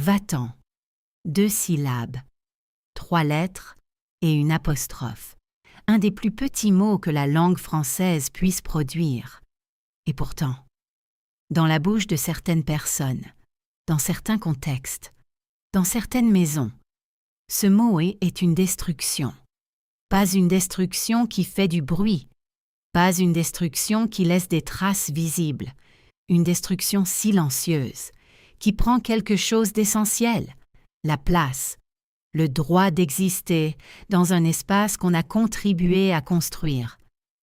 Va-t'en. 2 syllabes, 3 lettres et une apostrophe. Un des plus petits mots que la langue française puisse produire. Et pourtant, dans la bouche de certaines personnes, dans certains contextes, dans certaines maisons, ce mot est une destruction. Pas une destruction qui fait du bruit, pas une destruction qui laisse des traces visibles, une destruction silencieuse, qui prend quelque chose d'essentiel, la place, le droit d'exister dans un espace qu'on a contribué à construire,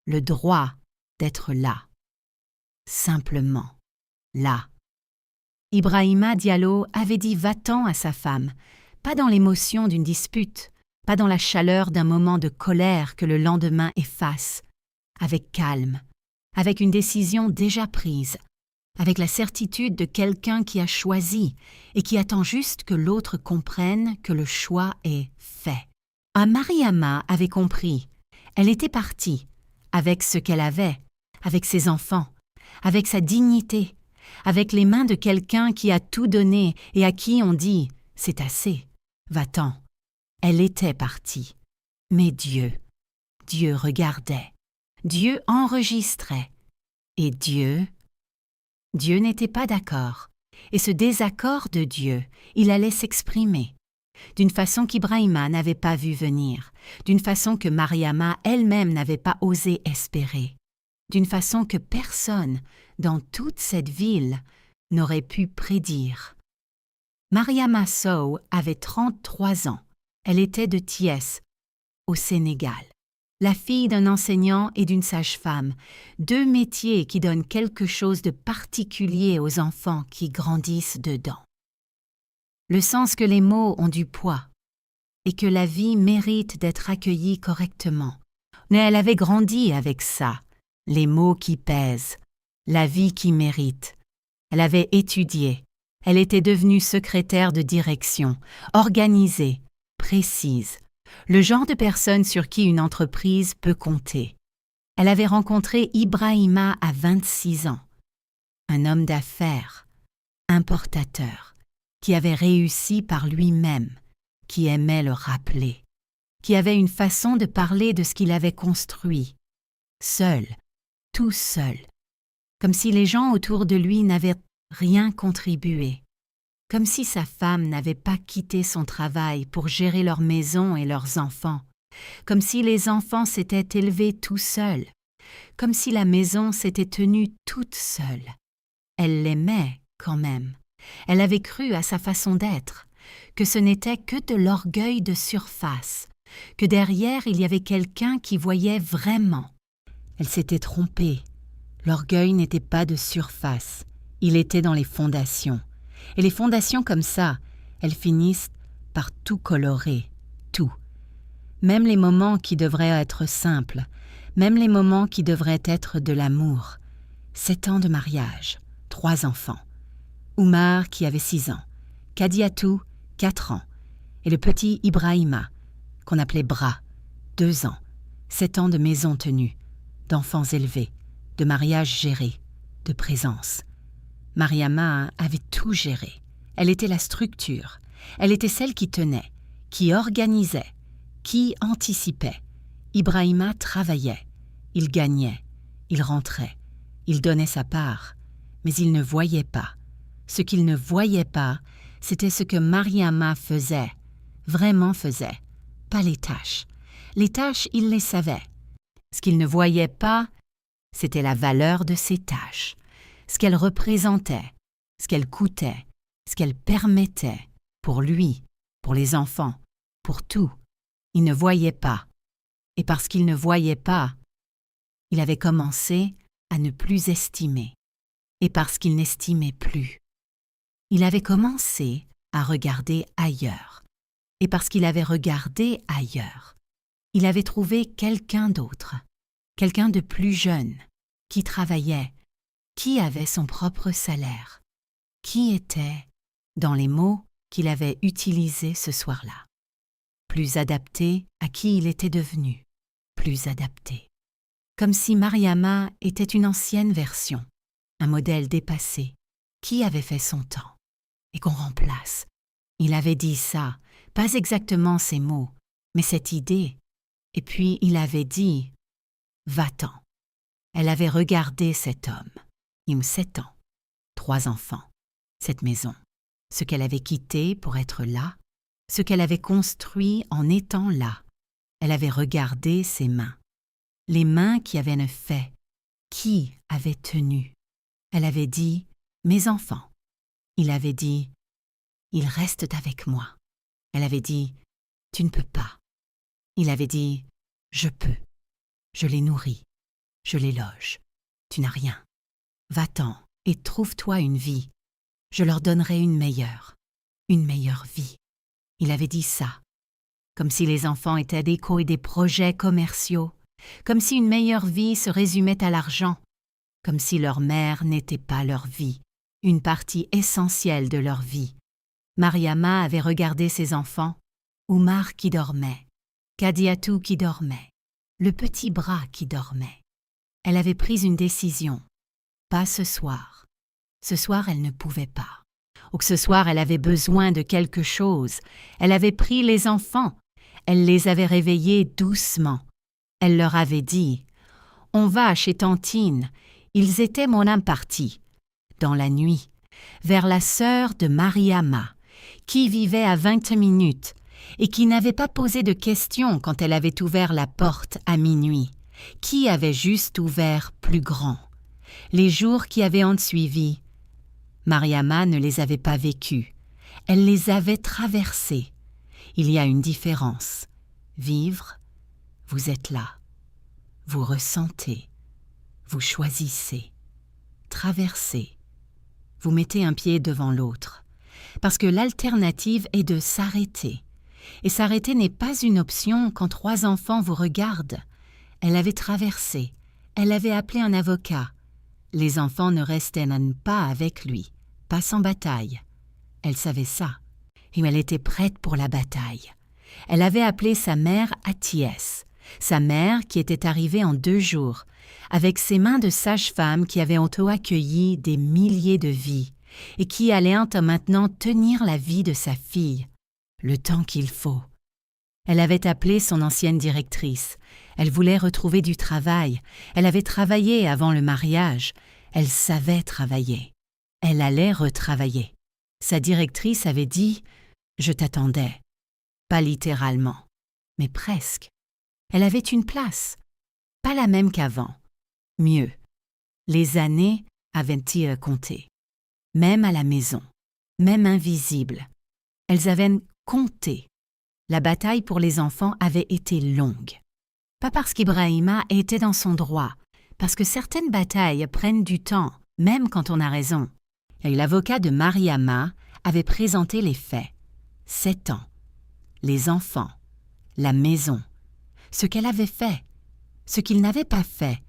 le droit d'être là. Simplement, là. Ibrahima Diallo avait dit va-t'en à sa femme, pas dans l'émotion d'une dispute, pas dans la chaleur d'un moment de colère que le lendemain efface, avec calme, avec une décision déjà prise, avec la certitude de quelqu'un qui a choisi et qui attend juste que l'autre comprenne que le choix est fait. Mariama avait compris. Elle était partie, avec ce qu'elle avait, avec ses enfants, avec sa dignité, avec les mains de quelqu'un qui a tout donné et à qui on dit « c'est assez, va-t'en ». Elle était partie. Mais Dieu regardait, Dieu enregistrait. Et Dieu n'était pas d'accord. Et ce désaccord de Dieu, il allait s'exprimer. D'une façon qu'Ibrahima n'avait pas vu venir, d'une façon que Mariama elle-même n'avait pas osé espérer, d'une façon que personne, dans toute cette ville, n'aurait pu prédire. Mariama Sow avait 33 ans. Elle était de Thiès, au Sénégal. La fille d'un enseignant et d'une sage-femme, 2 métiers qui donnent quelque chose de particulier aux enfants qui grandissent dedans. Le sens que les mots ont du poids et que la vie mérite d'être accueillie correctement. Mais elle avait grandi avec ça, les mots qui pèsent, la vie qui mérite. Elle avait étudié, elle était devenue secrétaire de direction, organisée, précise. Le genre de personne sur qui une entreprise peut compter. Elle avait rencontré Ibrahima à 26 ans, un homme d'affaires, importateur, qui avait réussi par lui-même, qui aimait le rappeler, qui avait une façon de parler de ce qu'il avait construit, seul, tout seul, comme si les gens autour de lui n'avaient rien contribué. Comme si sa femme n'avait pas quitté son travail pour gérer leur maison et leurs enfants, comme si les enfants s'étaient élevés tout seuls, comme si la maison s'était tenue toute seule. Elle l'aimait quand même. Elle avait cru à sa façon d'être, que ce n'était que de l'orgueil de surface, que derrière il y avait quelqu'un qui voyait vraiment. Elle s'était trompée. L'orgueil n'était pas de surface, il était dans les fondations. Et les fondations comme ça, elles finissent par tout colorer, tout. Même les moments qui devraient être simples, même les moments qui devraient être de l'amour. 7 ans de mariage, 3 enfants. Oumar qui avait 6 ans, Kadiatou, 4 ans, et le petit Ibrahima, qu'on appelait Bra, 2 ans, 7 ans de maison tenue, d'enfants élevés, de mariage géré, de présence. Mariama avait tout géré. Elle était la structure. Elle était celle qui tenait, qui organisait, qui anticipait. Ibrahima travaillait. Il gagnait. Il rentrait. Il donnait sa part. Mais il ne voyait pas. Ce qu'il ne voyait pas, c'était ce que Mariama faisait. Vraiment faisait. Pas les tâches. Les tâches, il les savait. Ce qu'il ne voyait pas, c'était la valeur de ses tâches. Ce qu'elle représentait, ce qu'elle coûtait, ce qu'elle permettait, pour lui, pour les enfants, pour tout. Il ne voyait pas. Et parce qu'il ne voyait pas, il avait commencé à ne plus estimer. Et parce qu'il n'estimait plus, il avait commencé à regarder ailleurs. Et parce qu'il avait regardé ailleurs, il avait trouvé quelqu'un d'autre, quelqu'un de plus jeune, qui travaillait, qui avait son propre salaire, qui était, dans les mots qu'il avait utilisés ce soir-là, plus adapté à qui il était devenu, plus adapté. Comme si Mariama était une ancienne version, un modèle dépassé, qui avait fait son temps, et qu'on remplace Il avait dit ça, pas exactement ces mots, mais cette idée. Et puis il avait dit « Va-t'en ». Elle avait regardé cet homme. 7 ans, 3 enfants, cette maison, ce qu'elle avait quitté pour être là, ce qu'elle avait construit en étant là. Elle avait regardé ses mains, les mains qui avaient fait, qui avait tenu. Elle avait dit « Mes enfants ». Il avait dit « Ils restent avec moi ». Elle avait dit « Tu ne peux pas ». Il avait dit « Je peux. Je les nourris. Je les loge. Tu n'as rien. Va-t'en et trouve-toi une vie. Je leur donnerai une meilleure vie. » Il avait dit ça, comme si les enfants étaient des et des projets commerciaux, comme si une meilleure vie se résumait à l'argent, comme si leur mère n'était pas leur vie, une partie essentielle de leur vie. Mariama avait regardé ses enfants, Oumar qui dormait, Kadiatou qui dormait, le petit bras qui dormait. Elle avait pris une décision. Pas ce soir. Ce soir, elle ne pouvait pas. Ou que ce soir, elle avait besoin de quelque chose. Elle avait pris les enfants. Elle les avait réveillés doucement. Elle leur avait dit « On va chez Tantine. Ils étaient mon âme partie. » Dans la nuit, vers la sœur de Mariama, qui vivait à 20 minutes et qui n'avait pas posé de questions quand elle avait ouvert la porte à minuit, qui avait juste ouvert plus grand. Les jours qui avaient ensuivi, Mariama ne les avait pas vécus, elle les avait traversés. Il y a une différence. Vivre, vous êtes là, vous ressentez, vous choisissez. Traverser, vous mettez un pied devant l'autre, parce que l'alternative est de s'arrêter. Et s'arrêter n'est pas une option quand 3 enfants vous regardent. Elle avait traversé, elle avait appelé un avocat. Les enfants ne restaient pas avec lui, pas sans bataille. Elle savait ça, et elle était prête pour la bataille. Elle avait appelé sa mère Athiès, sa mère qui était arrivée en 2 jours, avec ses mains de sage-femme qui avaient auto-accueilli des milliers de vies, et qui allait maintenant tenir la vie de sa fille, le temps qu'il faut. Elle avait appelé son ancienne directrice. Elle voulait retrouver du travail. Elle avait travaillé avant le mariage. Elle savait travailler. Elle allait retravailler. Sa directrice avait dit « Je t'attendais ». Pas littéralement, mais presque. Elle avait une place. Pas la même qu'avant. Mieux. Les années avaient-ils compté. Même à la maison. Même invisible. Elles avaient compté. La bataille pour les enfants avait été longue. Pas parce qu'Ibrahima était dans son droit, parce que certaines batailles prennent du temps, même quand on a raison. Et l'avocat de Mariama avait présenté les faits. 7 ans. Les enfants. La maison. Ce qu'elle avait fait. Ce qu'il n'avait pas fait.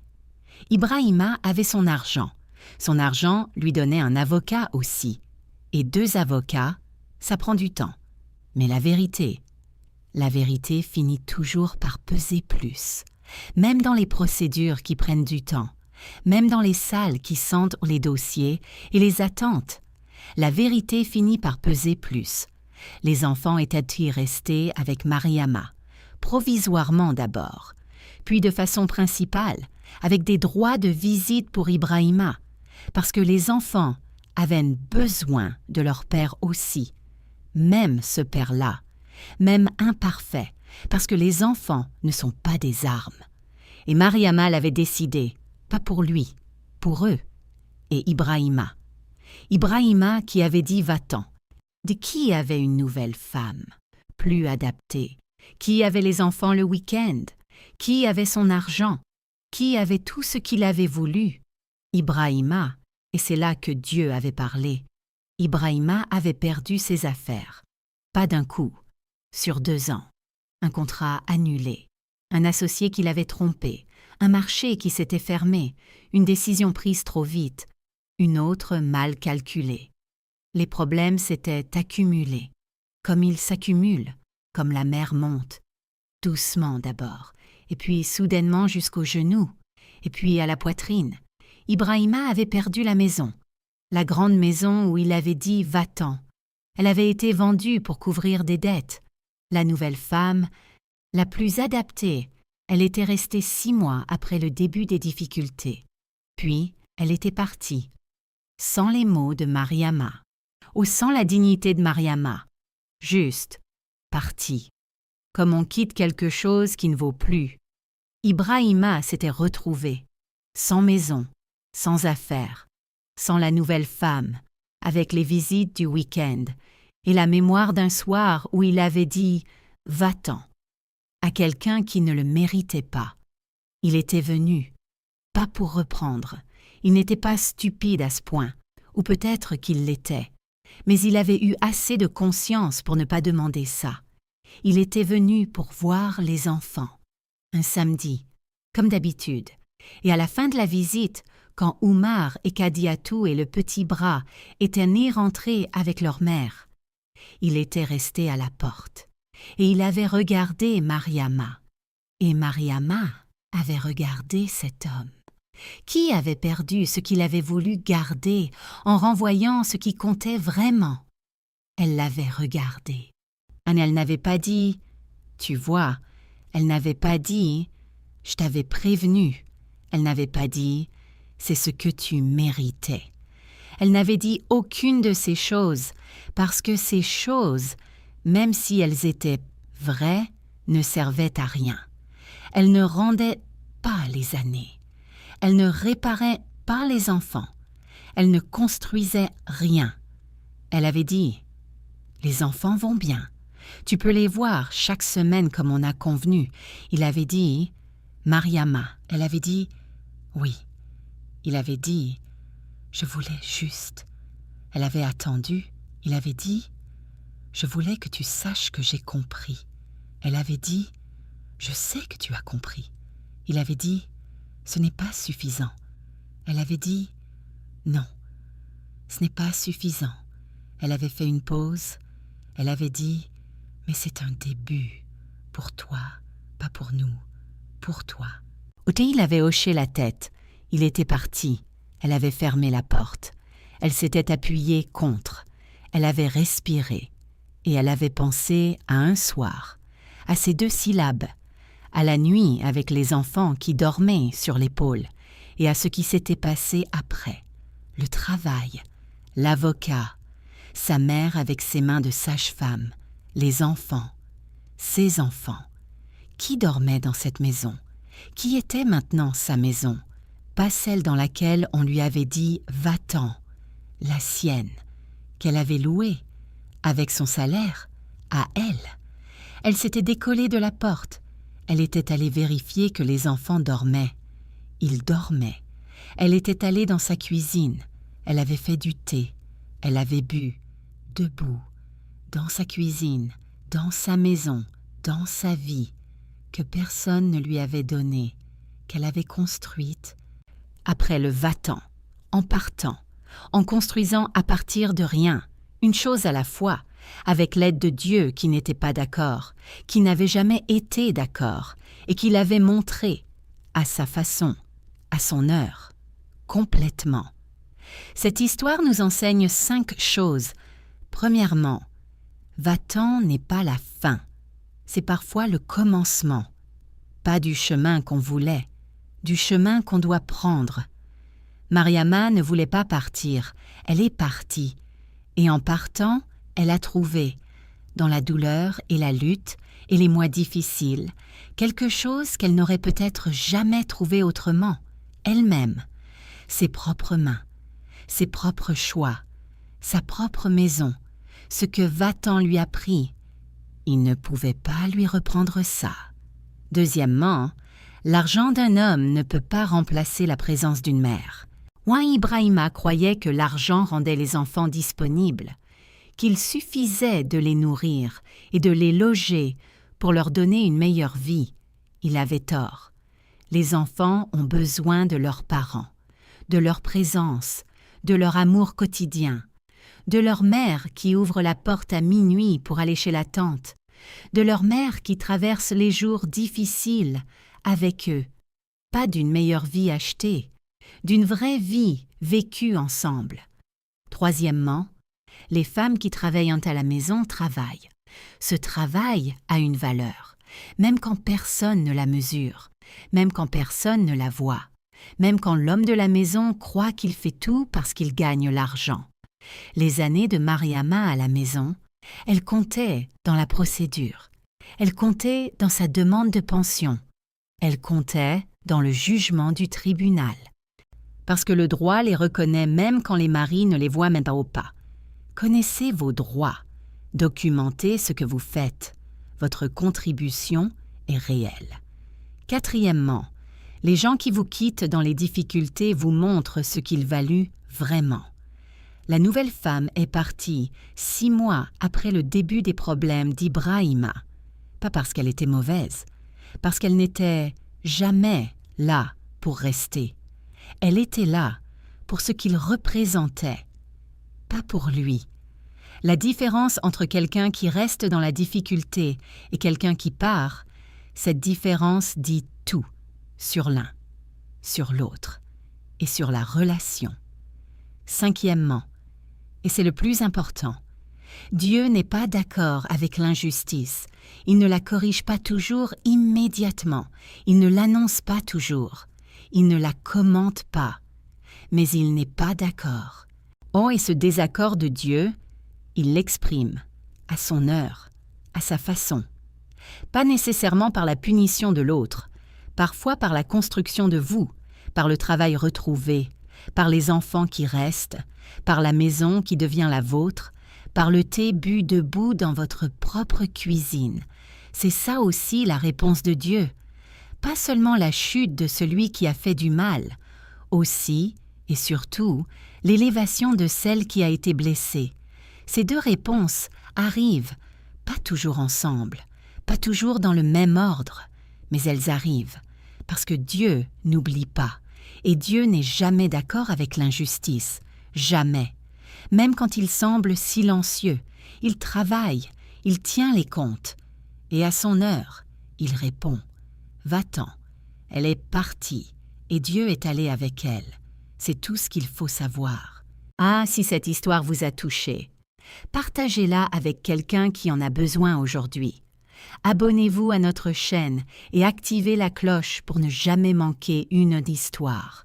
Ibrahima avait son argent. Son argent lui donnait un avocat aussi. Et 2 avocats, ça prend du temps. Mais la vérité finit toujours par peser plus. Même dans les procédures qui prennent du temps. Même dans les salles qui sentent les dossiers et les attentes. La vérité finit par peser plus. Les enfants étaient-ils restés avec Mariama, provisoirement d'abord, puis de façon principale, avec des droits de visite pour Ibrahima, parce que les enfants avaient besoin de leur père aussi, même ce père-là, même imparfait, parce que les enfants ne sont pas des armes. Et Mariama l'avait décidé, pas pour lui, pour eux, et Ibrahima. Ibrahima qui avait dit « va-t'en ». De qui avait une nouvelle femme, plus adaptée, qui avait les enfants le week-end, qui avait son argent, qui avait tout ce qu'il avait voulu. Ibrahima, et c'est là que Dieu avait parlé. Ibrahima avait perdu ses affaires, pas d'un coup, sur 2 ans, un contrat annulé, un associé qui l'avait trompé, un marché qui s'était fermé, une décision prise trop vite, une autre mal calculée. Les problèmes s'étaient accumulés, comme ils s'accumulent, comme la mer monte, doucement d'abord, et puis soudainement jusqu'aux genoux, et puis à la poitrine. Ibrahima avait perdu la maison, la grande maison où il avait dit « va-t'en ». Elle avait été vendue pour couvrir des dettes. La nouvelle femme, la plus adaptée, elle était restée 6 mois après le début des difficultés. Puis, elle était partie, sans les mots de Mariama, ou sans la dignité de Mariama, juste partie, comme on quitte quelque chose qui ne vaut plus. Ibrahima s'était retrouvé, sans maison, sans affaires, sans la nouvelle femme, avec les visites du week-end et la mémoire d'un soir où il avait dit « va-t'en » à quelqu'un qui ne le méritait pas. Il était venu, pas pour reprendre. Il n'était pas stupide à ce point, ou peut-être qu'il l'était, mais il avait eu assez de conscience pour ne pas demander ça. Il était venu pour voir les enfants, un samedi, comme d'habitude, et à la fin de la visite, quand Oumar et Kadiatou et le petit bras étaient nés rentrés avec leur mère, il était resté à la porte, et il avait regardé Mariama, et Mariama avait regardé cet homme. Qui avait perdu ce qu'il avait voulu garder en renvoyant ce qui comptait vraiment? Elle l'avait regardé. Elle n'avait pas dit « tu vois », elle n'avait pas dit « je t'avais prévenu », elle n'avait pas dit « c'est ce que tu méritais ». Elle n'avait dit aucune de ces choses, parce que ces choses, même si elles étaient vraies, ne servaient à rien. Elles ne rendaient pas les années. Elles ne réparaient pas les enfants. Elles ne construisaient rien. Elle avait dit « les enfants vont bien. Tu peux les voir chaque semaine comme on a convenu. » Il avait dit « Mariama ». Elle avait dit « oui ». Il avait dit « je voulais juste ». Elle avait attendu. Il avait dit « je voulais que tu saches que j'ai compris ». Elle avait dit « je sais que tu as compris ». Il avait dit « ce n'est pas suffisant ». Elle avait dit « non, ce n'est pas suffisant ». Elle avait fait une pause. Elle avait dit « mais c'est un début, pour toi, pas pour nous, pour toi ». Oteil avait hoché la tête. Il était parti. Elle avait fermé la porte. Elle s'était appuyée contre. Elle avait respiré. Et elle avait pensé à un soir, à ces 2 syllabes, à la nuit avec les enfants qui dormaient sur l'épaule, et à ce qui s'était passé après, le travail, l'avocat, sa mère avec ses mains de sage-femme, les enfants, ses enfants. Qui dormait dans cette maison? Qui était maintenant sa maison? Pas celle dans laquelle on lui avait dit « va-t'en », la sienne, qu'elle avait louée, avec son salaire, à elle. Elle s'était décollée de la porte. Elle était allée vérifier que les enfants dormaient. Ils dormaient. Elle était allée dans sa cuisine. Elle avait fait du thé. Elle avait bu, debout, dans sa cuisine, dans sa maison, dans sa vie, que personne ne lui avait donnée, qu'elle avait construite. Après le va-t'en, en partant, en construisant à partir de rien, une chose à la fois, avec l'aide de Dieu qui n'était pas d'accord, qui n'avait jamais été d'accord, et qui l'avait montré, à sa façon, à son heure, complètement. Cette histoire nous enseigne 5 choses. Premièrement, va-t'en n'est pas la fin, c'est parfois le commencement, pas du chemin qu'on voulait, du chemin qu'on doit prendre. Mariama ne voulait pas partir, elle est partie, et en partant, elle a trouvé, dans la douleur et la lutte et les mois difficiles, quelque chose qu'elle n'aurait peut-être jamais trouvé autrement, elle-même, ses propres mains, ses propres choix, sa propre maison, ce que va-t'en lui a pris. Il ne pouvait pas lui reprendre ça. Deuxièmement, l'argent d'un homme ne peut pas remplacer la présence d'une mère. Ouin Ibrahima croyait que l'argent rendait les enfants disponibles, qu'il suffisait de les nourrir et de les loger pour leur donner une meilleure vie. Il avait tort. Les enfants ont besoin de leurs parents, de leur présence, de leur amour quotidien, de leur mère qui ouvre la porte à minuit pour aller chez la tante, de leur mère qui traverse les jours difficiles avec eux, pas d'une meilleure vie achetée, d'une vraie vie vécue ensemble. Troisièmement, Les femmes qui travaillent à la maison travaillent. Ce travail a une valeur, même quand personne ne la mesure, même quand personne ne la voit, même quand l'homme de la maison croit qu'il fait tout parce qu'il gagne l'argent. Les années de Mariama à la maison, elles comptaient dans la procédure, elles comptaient dans sa demande de pension, elles comptaient dans le jugement du tribunal. Parce que le droit les reconnaît même quand les maris ne les voient même pas au pas. Connaissez vos droits, documentez ce que vous faites. Votre contribution est réelle. Quatrièmement, les gens qui vous quittent dans les difficultés vous montrent ce qu'ils valuent vraiment. La nouvelle femme est partie 6 mois après le début des problèmes d'Ibrahima. Pas parce qu'elle était mauvaise, parce qu'elle n'était jamais là pour rester. Elle était là pour ce qu'il représentait, pas pour lui. La différence entre quelqu'un qui reste dans la difficulté et quelqu'un qui part, cette différence dit tout sur l'un, sur l'autre et sur la relation. Cinquièmement, et c'est le plus important, Dieu n'est pas d'accord avec l'injustice. Il ne la corrige pas toujours immédiatement. Il ne l'annonce pas toujours. Il ne la commente pas. Mais il n'est pas d'accord. Oh, et ce désaccord de Dieu, il l'exprime, à son heure, à sa façon. Pas nécessairement par la punition de l'autre, parfois par la construction de vous, par le travail retrouvé, par les enfants qui restent, par la maison qui devient la vôtre, par le thé bu debout dans votre propre cuisine. C'est ça aussi la réponse de Dieu. Pas seulement la chute de celui qui a fait du mal, aussi et surtout l'élévation de celle qui a été blessée. Ces deux réponses arrivent, pas toujours ensemble, pas toujours dans le même ordre, mais elles arrivent, parce que Dieu n'oublie pas, et Dieu n'est jamais d'accord avec l'injustice, jamais. Même quand il semble silencieux, il travaille, il tient les comptes, et à son heure, il répond « Va-t'en ». Elle est partie, et Dieu est allé avec elle. C'est tout ce qu'il faut savoir. Ah, si cette histoire vous a touché, partagez-la avec quelqu'un qui en a besoin aujourd'hui. Abonnez-vous à notre chaîne et activez la cloche pour ne jamais manquer une histoire.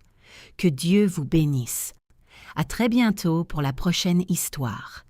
Que Dieu vous bénisse. À très bientôt pour la prochaine histoire.